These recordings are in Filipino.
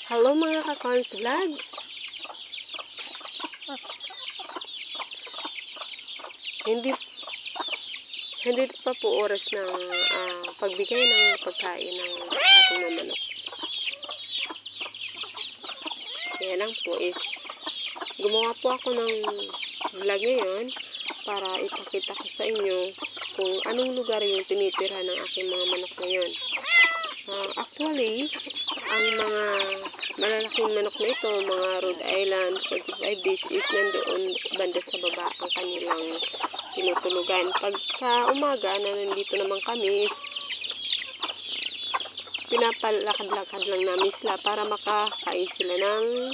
Hello mga ka-Cons Vlog! Hindi pa po oras ng pagbigay ng pagkain ng ating mga manok. Kaya lang po is gumawa po ako ng vlog ngayon para ipakita ko sa inyo kung anong lugar yung tinitira ng aking mga manok ngayon. Actually, ang mga malalaking manok na ito, mga Rhode Island 45 days is nandoon banda sa baba ang kanilang tinutulugan. Pagka umaga na nandito naman kami is pinapalakad-lakad lang namin sila para makakain sila ng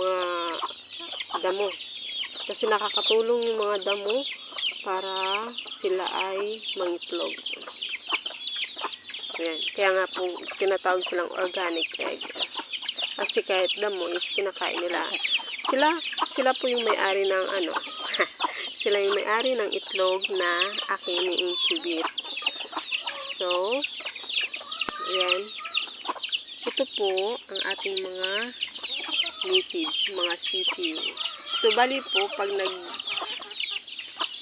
mga damo. Kasi nakakatulong yung mga damo para sila ay mangitlog. Ayan. Kaya nga po tinatawag silang organic egg. Kasi kahit damo is kinakain nila. Sila po yung may-ari ng sila yung may-ari ng itlog na aking ini-incubate. So, ayan. Ito po ang ating mga natives, mga sisiu. So, bali po, pag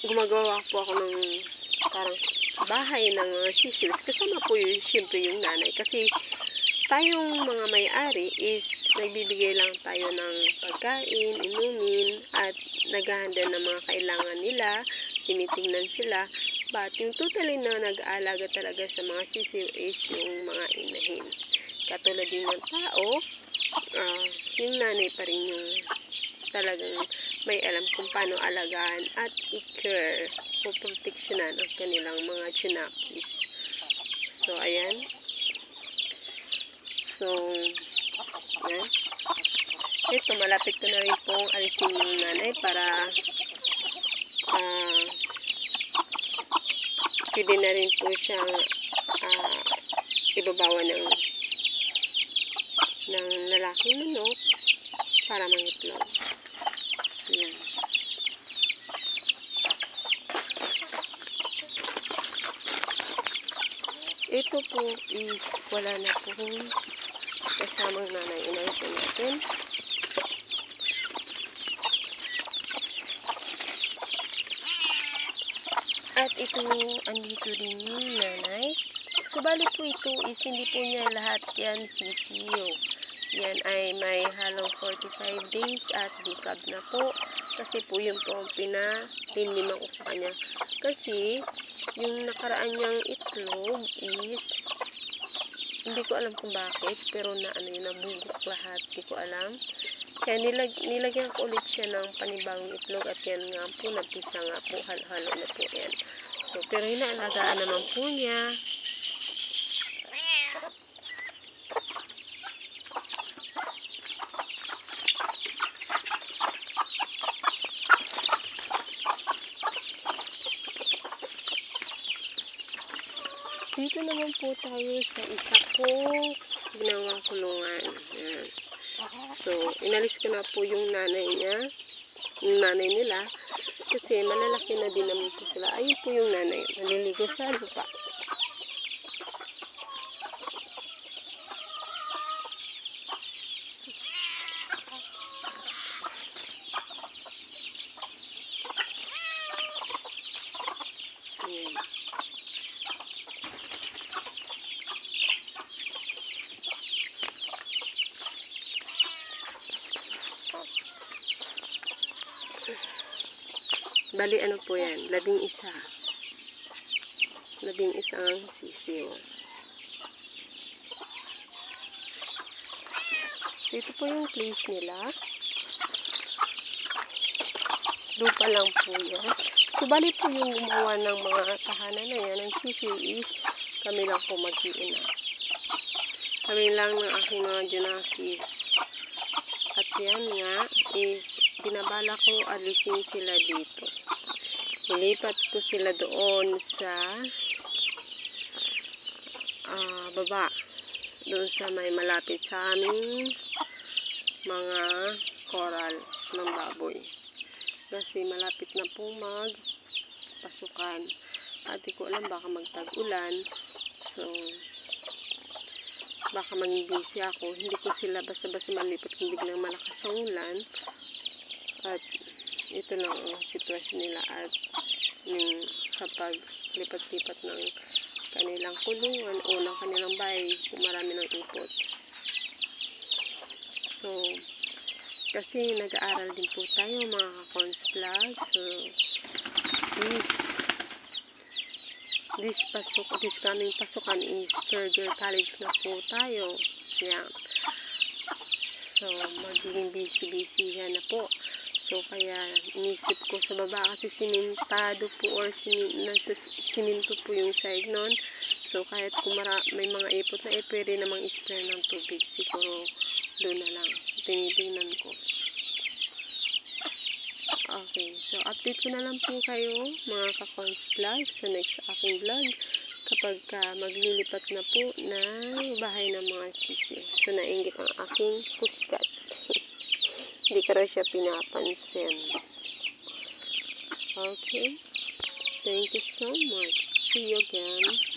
gumagawa po ako ng parang bahay ng mga sisius, kasama po yun, syempre yung nanay. Kasi tayong mga may-ari is nagbibigay lang tayo ng pagkain, inumin, at naghahanda ng mga kailangan nila, tinitingnan sila. But yung totally na nag-aalaga talaga sa mga sisiu is yung mga inahin. Katulad din ng tao, yung nanay pa rin yung talagang may alam kung paano alagaan at i-care o proteksyonan ang kanilang mga chinapis. So, ayan. So, ayan. Ito, malapit ko na rin pong alisin yung nanay para pwede na rin po siyang ibabawan ng lalaking manok para mangitlog. Ayan. Ito po is wala na po kasamang nanay inayos natin. At ito, andito din yung nanay. So, bali po ito is hindi po niya lahat yan sisiyo. Yan ay may halong 45 days at decab na po. Kasi po yun po ang pinatiniman ko sa kanya. Kasi yung nakaraan niyang itlog is hindi ko alam kung bakit. Pero nabugok lahat. Hindi ko alam. Kaya nilagyan ko ulit siya ng panibagong itlog. At yan nga po, napisa nga po. Halo-halo na po yan. So, pero inaalagaan naman po niya. Dito naman po tayo sa isa kong ginawang kulungan. Ayan. So, inalis ko na po yung nanay nila. Kasi malalaki na din naman po sila. Ayun po yung nanay. Naliligo sa lupa. Ayan. Bali, ano po yan? 11. 11 sisiw. So, ito po yung place nila. Lupa lang po yan. So, bali po yung gumawa ng mga tahanan na yan, ng sisiw is kami lang po mag-iina. Kami lang ng aking mga junakis. At yan nga is binabala ko alisin sila dito. Ilipat ko sila doon sa baba. Doon sa may malapit sa aming mga coral ng baboy. Kasi malapit na po magpasukan. At di ko alam baka magtag-ulan. So, baka maging busy ako. Hindi ko sila basta-basta malipat kung biglang malakas ang ulan. At ito lang ang sitwasyon nila at kapag lipat-lipat ng kanilang kulungan o ng kanilang bahay, marami ng ipot. So, kasi nag-aaral din po tayo mga ka-cons vlog. So, this coming pasukan is third year college na po tayo. Yan. So, magiging busy yan na po. So, kaya inisip ko sa baba kasi simentado po or siminto po yung side nun. So, kahit kung may mga ipot na pwede namang spray ng tubig. Siguro doon na lang. So, tinitingnan ko. Okay. So, update ko na lang po kayo mga ka-cons vlog sa next aking vlog. Kapag maglilipat na po ng bahay ng mga sisi. So, nainggit ang aking puskat. Hindi ko raw siya pinapansin. Okay. Thank you so much. See you again.